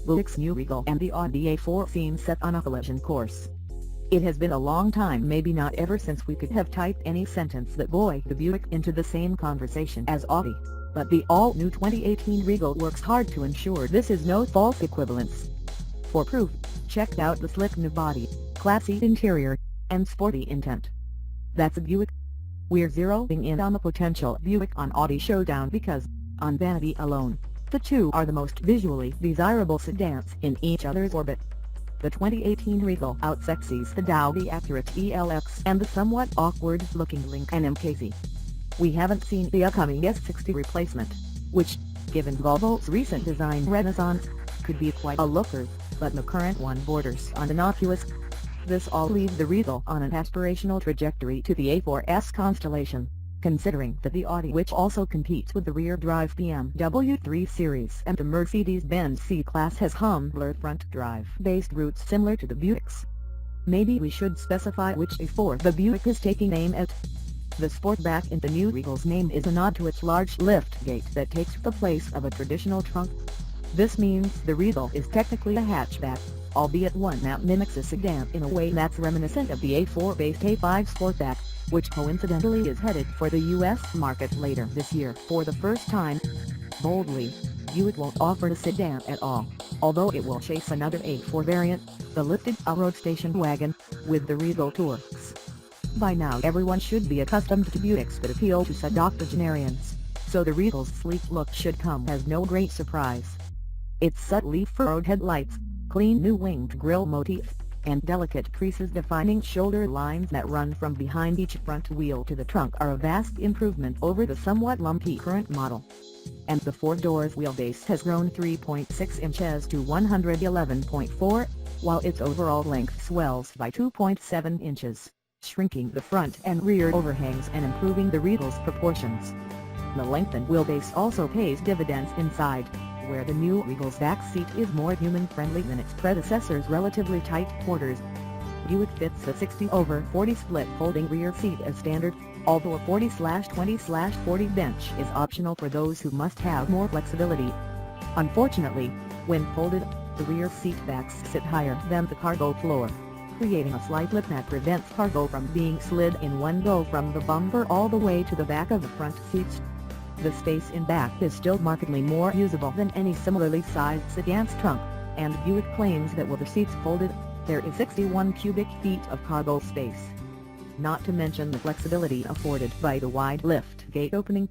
Buick's new Regal and the Audi A4 seem set on a collision course. It has been a long time, maybe not ever since we could have typed any sentence that buoyed the Buick into the same conversation as Audi, but the all-new 2018 Regal works hard to ensure this is no false equivalence. For proof, check out the slick new body, classy interior, and sporty intent. That's a Buick. We're zeroing in on the potential Buick on Audi showdown because, on vanity alone, the two are the most visually desirable sedans in each other's orbit. The 2018 Regal outsexies the Audi accurate ELX and the somewhat awkward-looking Lincoln MKZ. We haven't seen the upcoming S60 replacement, which, given Volvo's recent design renaissance, could be quite a looker, but the current one borders on innocuous. This all leaves the Regal on an aspirational trajectory to the A4's constellation, considering that the Audi, which also competes with the rear-drive BMW 3 Series and the Mercedes-Benz C-Class, has humbler front-drive-based roots similar to the Buick's. Maybe we should specify which A4 the Buick is taking aim at. The Sportback in the new Regal's name is a nod to its large liftgate that takes the place of a traditional trunk. This means the Regal is technically a hatchback, albeit one that mimics a sedan in a way that's reminiscent of the A4-based A5 Sportback, which coincidentally is headed for the US market later this year for the first time. Boldly, Buick won't offer a sedan at all, although it will chase another A4 variant, the lifted road station wagon, with the Regal Tourx. By now everyone should be accustomed to Buicks that appeal to such octogenarians, so the Regal's sleek look should come as no great surprise. Its subtly furrowed headlights, clean new winged grille motif, and delicate creases defining shoulder lines that run from behind each front wheel to the trunk are a vast improvement over the somewhat lumpy current model. And the four-doors wheelbase has grown 3.6 inches to 111.4, while its overall length swells by 2.7 inches, shrinking the front and rear overhangs and improving the Regal's proportions. The lengthened wheelbase also pays dividends inside, where the new Regal's back seat is more human-friendly than its predecessor's relatively tight quarters. Buick fits a 60/40 split folding rear seat as standard, although a 40/20/40 bench is optional for those who must have more flexibility. Unfortunately, when folded, the rear seat backs sit higher than the cargo floor, creating a slight lip that prevents cargo from being slid in one go from the bumper all the way to the back of the front seats. The space in back is still markedly more usable than any similarly sized sedan's trunk, and Buick claims that with the seats folded, there is 61 cubic feet of cargo space. Not to mention the flexibility afforded by the wide lift gate opening.